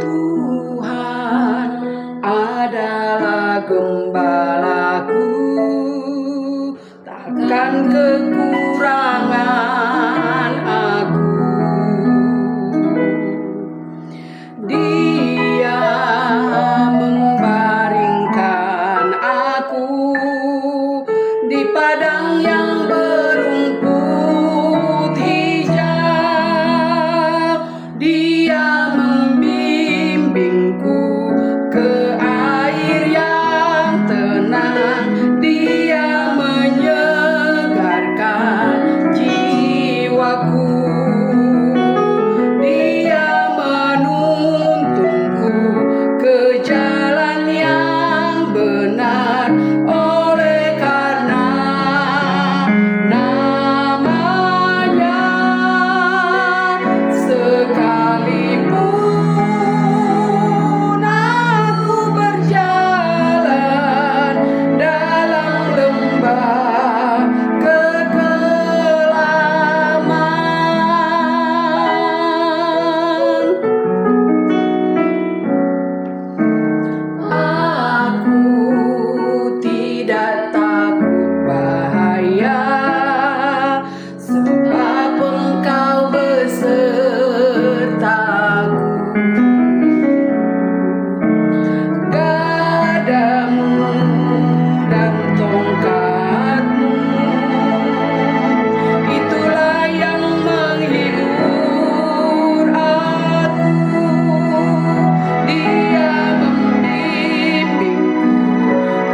Tuhan adalah gembalaku, takkan kekurangan aku. Dia membaringkan aku di padang yang berumput hijau. Dia membimbingku ke air yang tenang. Dia menyegarkan jiwaku. Dia menuntunku ke jalan yang benar. Oleh karena namanya, sekalipun aku berjalan dalam lembah kekelaman, aku tidak takut bahaya, sebab Engkau besertaku. Gadamu dan tongkatmu, itulah yang menghibur aku. Dia membimbingku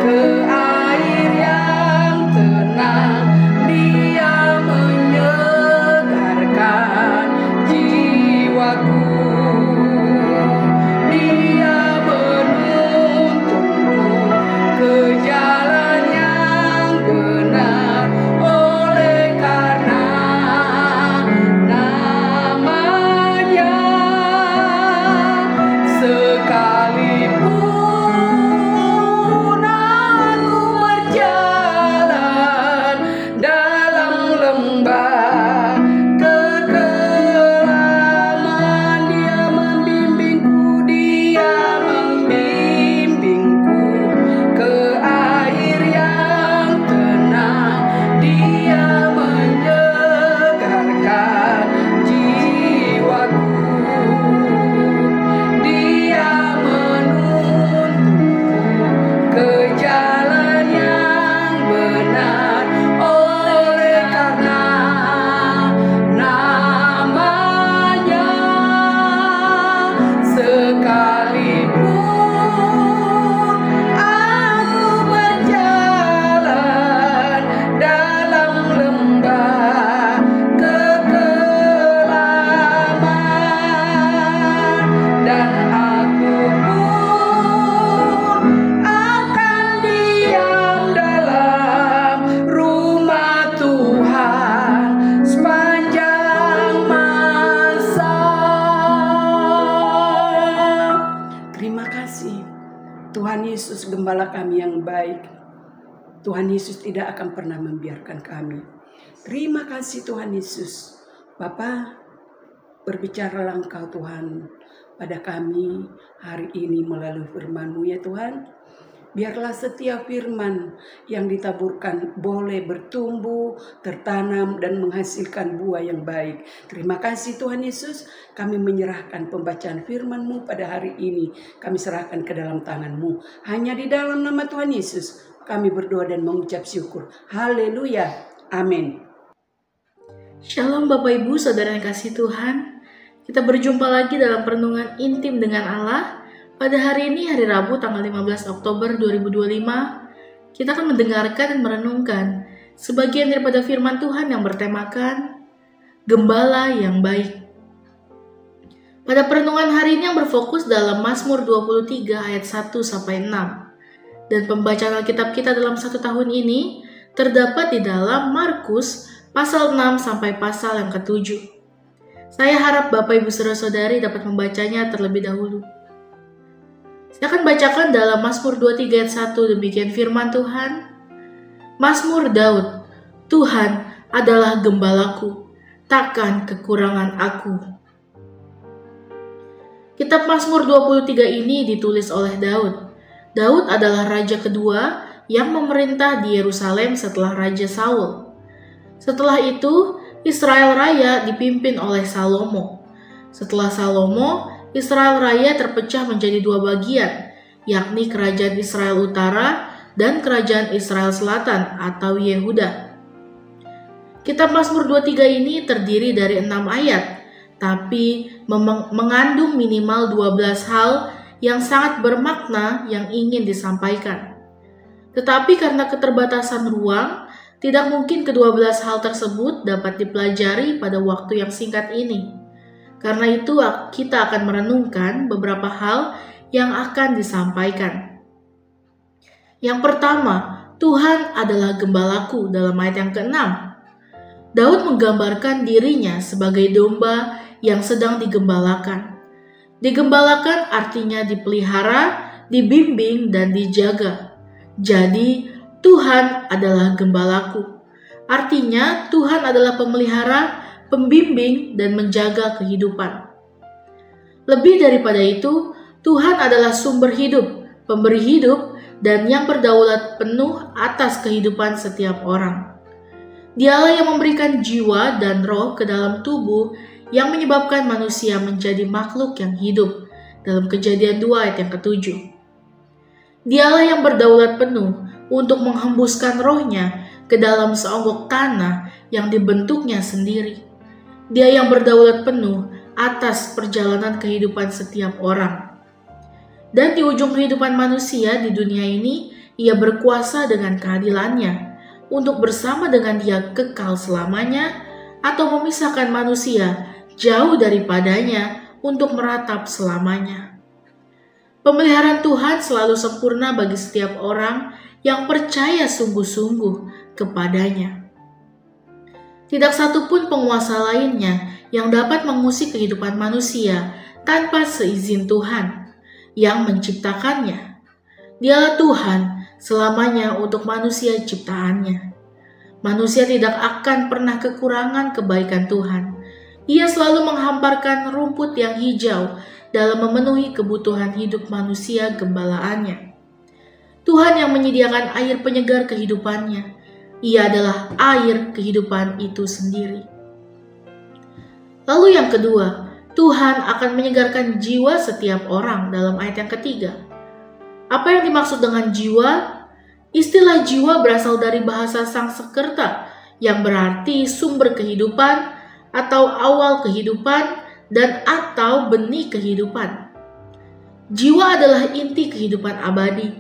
ke air yang tenang. Dia menyegarkan jiwaku. Dia menuntunku ke jalan yang benar. Oleh karena namanya, sekalipun aku berjalan dalam lembah kekelaman, Dia membimbingku. Dia membimbingku ke air yang tenang. Dia menyegarkan jiwaku. Dia menuntunku ke jalan yang benar. Oleh karena namanya, sekalipun aku berjalan dalam lembah kekelaman, dan aku pun akan diam dalam rumah Tuhan sepanjang masa. Terima kasih Tuhan Yesus, Gembala kami yang baik. Tuhan Yesus tidak akan pernah membiarkan kami. Terima kasih Tuhan Yesus. Bapa, berbicaralah Engkau Tuhan pada kami hari ini melalui firman-Mu ya Tuhan. Biarlah setiap firman yang ditaburkan boleh bertumbuh, tertanam, dan menghasilkan buah yang baik. Terima kasih Tuhan Yesus. Kami menyerahkan pembacaan firman-Mu pada hari ini. Kami serahkan ke dalam tangan-Mu. Hanya di dalam nama Tuhan Yesus kami berdoa dan mengucap syukur. Haleluya. Amin. Shalom Bapak Ibu Saudara yang kasih Tuhan. Kita berjumpa lagi dalam perenungan intim dengan Allah. Pada hari ini, hari Rabu tanggal 15 Oktober 2025, kita akan mendengarkan dan merenungkan sebagian daripada firman Tuhan yang bertemakan Gembala yang Baik. Pada perenungan hari ini yang berfokus dalam Mazmur 23 ayat 1-6. Dan pembacaan Alkitab kita dalam 1 tahun ini terdapat di dalam Markus pasal 6 sampai pasal yang ke-7. Saya harap Bapak Ibu Saudara-saudari dapat membacanya terlebih dahulu. Saya akan bacakan dalam Mazmur 23 ayat 1, demikian firman Tuhan. Mazmur Daud, Tuhan adalah gembalaku, takkan kekurangan aku. Kitab Mazmur 23 ini ditulis oleh Daud. Daud adalah raja kedua yang memerintah di Yerusalem setelah Raja Saul. Setelah itu, Israel Raya dipimpin oleh Salomo. Setelah Salomo, Israel Raya terpecah menjadi dua bagian, yakni Kerajaan Israel Utara dan Kerajaan Israel Selatan atau Yehuda. Kitab Mazmur 23 ini terdiri dari 6 ayat, tapi mengandung minimal 12 hal yang sangat bermakna yang ingin disampaikan. Tetapi karena keterbatasan ruang, tidak mungkin ke-12 hal tersebut dapat dipelajari pada waktu yang singkat ini. Karena itu kita akan merenungkan beberapa hal yang akan disampaikan. Yang pertama, Tuhan adalah gembalaku dalam ayat yang ke-6. Daud menggambarkan dirinya sebagai domba yang sedang digembalakan. Digembalakan artinya dipelihara, dibimbing, dan dijaga. Jadi, Tuhan adalah gembalaku. Artinya, Tuhan adalah pemelihara, pembimbing, dan menjaga kehidupan. Lebih daripada itu, Tuhan adalah sumber hidup, pemberi hidup, dan yang berdaulat penuh atas kehidupan setiap orang. Dialah yang memberikan jiwa dan roh ke dalam tubuh yang menyebabkan manusia menjadi makhluk yang hidup dalam Kejadian 2 ayat yang ke-7. Dialah yang berdaulat penuh untuk menghembuskan rohnya ke dalam seonggok tanah yang dibentuknya sendiri. Dia yang berdaulat penuh atas perjalanan kehidupan setiap orang. Dan di ujung kehidupan manusia di dunia ini, ia berkuasa dengan keadilannya untuk bersama dengan dia kekal selamanya atau memisahkan manusia jauh daripadanya untuk meratap selamanya. Pemeliharaan Tuhan selalu sempurna bagi setiap orang yang percaya sungguh-sungguh kepadanya. Tidak satupun penguasa lainnya yang dapat mengusik kehidupan manusia tanpa seizin Tuhan yang menciptakannya. Dialah Tuhan selamanya untuk manusia ciptaannya. Manusia tidak akan pernah kekurangan kebaikan Tuhan. Ia selalu menghamparkan rumput yang hijau dalam memenuhi kebutuhan hidup manusia gembalaannya. Tuhan yang menyediakan air penyegar kehidupannya. Ia adalah air kehidupan itu sendiri. Lalu yang kedua, Tuhan akan menyegarkan jiwa setiap orang dalam ayat yang ketiga. Apa yang dimaksud dengan jiwa? Istilah jiwa berasal dari bahasa Sanskerta yang berarti sumber kehidupan atau awal kehidupan dan atau benih kehidupan. Jiwa adalah inti kehidupan abadi.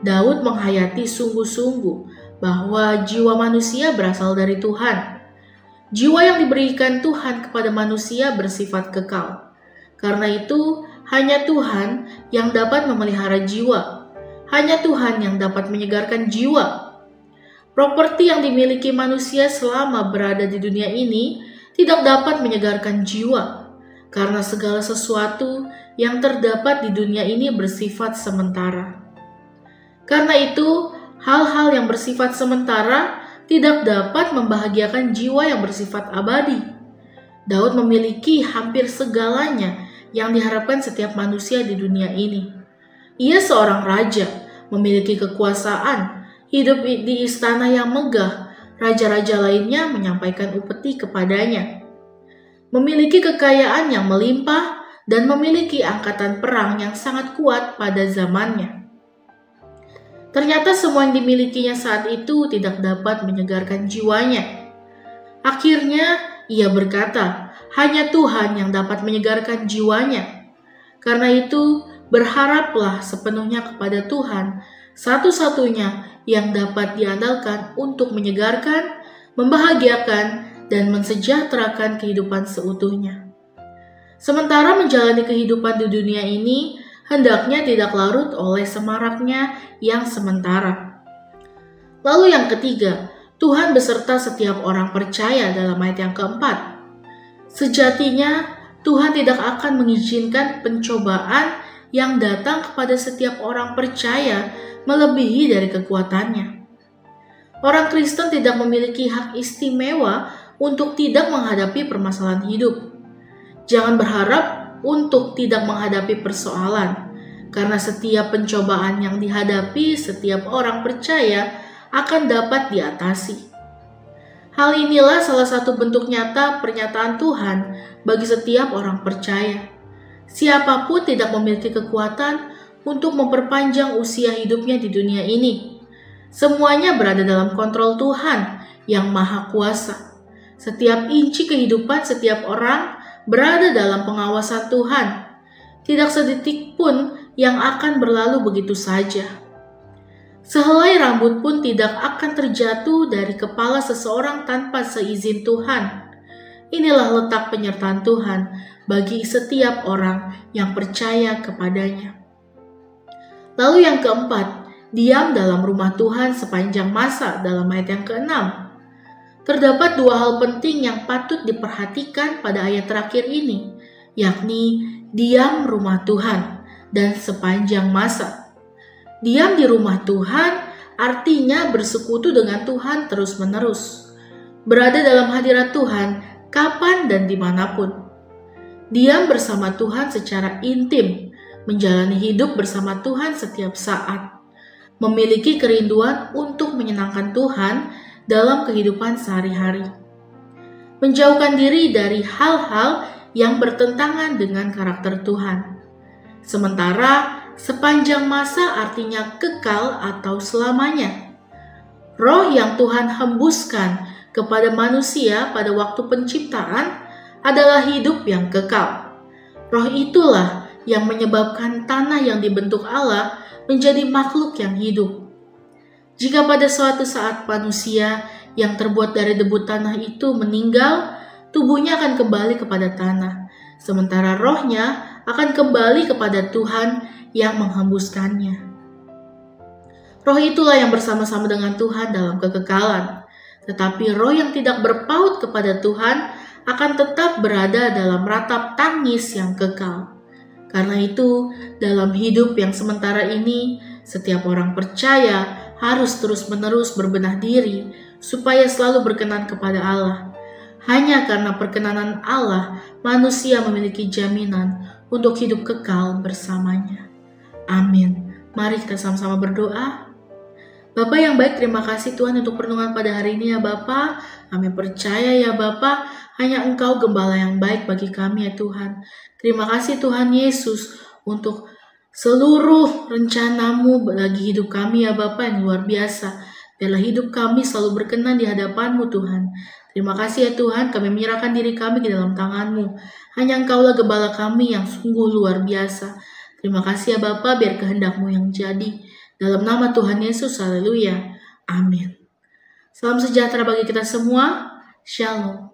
Daud menghayati sungguh-sungguh bahwa jiwa manusia berasal dari Tuhan. Jiwa yang diberikan Tuhan kepada manusia bersifat kekal. Karena itu, hanya Tuhan yang dapat memelihara jiwa. Hanya Tuhan yang dapat menyegarkan jiwa. Properti yang dimiliki manusia selama berada di dunia ini tidak dapat menyegarkan jiwa, karena segala sesuatu yang terdapat di dunia ini bersifat sementara. Karena itu, hal-hal yang bersifat sementara tidak dapat membahagiakan jiwa yang bersifat abadi. Daud memiliki hampir segalanya yang diharapkan setiap manusia di dunia ini. Ia seorang raja, memiliki kekuasaan, hidup di istana yang megah. Raja-raja lainnya menyampaikan upeti kepadanya. Memiliki kekayaan yang melimpah dan memiliki angkatan perang yang sangat kuat pada zamannya. Ternyata semua yang dimilikinya saat itu tidak dapat menyegarkan jiwanya. Akhirnya ia berkata, hanya Tuhan yang dapat menyegarkan jiwanya. Karena itu berharaplah sepenuhnya kepada Tuhan, satu-satunya yang dapat diandalkan untuk menyegarkan, membahagiakan, dan mensejahterakan kehidupan seutuhnya. Sementara menjalani kehidupan di dunia ini, hendaknya tidak larut oleh semaraknya yang sementara. Lalu yang ketiga, Tuhan beserta setiap orang percaya dalam ayat yang keempat. Sejatinya, Tuhan tidak akan mengizinkan pencobaan yang datang kepada setiap orang percaya melebihi dari kekuatannya. Orang Kristen tidak memiliki hak istimewa untuk tidak menghadapi permasalahan hidup. Jangan berharap untuk tidak menghadapi persoalan. Karena setiap pencobaan yang dihadapi, setiap orang percaya akan dapat diatasi. Hal inilah salah satu bentuk nyata pernyataan Tuhan bagi setiap orang percaya. Siapapun tidak memiliki kekuatan untuk memperpanjang usia hidupnya di dunia ini. Semuanya berada dalam kontrol Tuhan yang Maha Kuasa. Setiap inci kehidupan setiap orang berada dalam pengawasan Tuhan. Tidak sedetik pun yang akan berlalu begitu saja. Sehelai rambut pun tidak akan terjatuh dari kepala seseorang tanpa seizin Tuhan. Inilah letak penyertaan Tuhan bagi setiap orang yang percaya kepadanya. Lalu yang keempat, diam dalam rumah Tuhan sepanjang masa dalam ayat yang ke-6. Terdapat dua hal penting yang patut diperhatikan pada ayat terakhir ini, yakni diam rumah Tuhan dan sepanjang masa. Diam di rumah Tuhan artinya bersekutu dengan Tuhan terus-menerus. Berada dalam hadirat Tuhan kapan dan dimanapun. Diam bersama Tuhan secara intim, menjalani hidup bersama Tuhan setiap saat. Memiliki kerinduan untuk menyenangkan Tuhan dalam kehidupan sehari-hari. Menjauhkan diri dari hal-hal yang bertentangan dengan karakter Tuhan. Sementara sepanjang masa artinya kekal atau selamanya. Roh yang Tuhan hembuskan kepada manusia pada waktu penciptaan adalah hidup yang kekal. Roh itulah yang menyebabkan tanah yang dibentuk Allah menjadi makhluk yang hidup. Jika pada suatu saat manusia yang terbuat dari debu tanah itu meninggal, tubuhnya akan kembali kepada tanah, sementara rohnya akan kembali kepada Tuhan yang menghembuskannya. Roh itulah yang bersama-sama dengan Tuhan dalam kekekalan. Tetapi roh yang tidak berpaut kepada Tuhan akan tetap berada dalam ratap tangis yang kekal. Karena itu, dalam hidup yang sementara ini, setiap orang percaya harus terus-menerus berbenah diri supaya selalu berkenan kepada Allah. Hanya karena perkenanan Allah, manusia memiliki jaminan untuk hidup kekal bersamanya. Amin. Mari kita sama-sama berdoa. Bapa yang baik, terima kasih Tuhan untuk perenungan pada hari ini ya Bapa. Kami percaya ya Bapa, hanya Engkau gembala yang baik bagi kami ya Tuhan. Terima kasih Tuhan Yesus untuk seluruh rencana-Mu bagi hidup kami ya Bapa yang luar biasa. Biarlah hidup kami selalu berkenan di hadapan-Mu Tuhan. Terima kasih ya Tuhan, kami menyerahkan diri kami ke dalam tangan-Mu. Hanya Engkaulah gembala kami yang sungguh luar biasa. Terima kasih ya Bapa, biar kehendak-Mu yang jadi. Dalam nama Tuhan Yesus, haleluya. Amin. Salam sejahtera bagi kita semua. Shalom.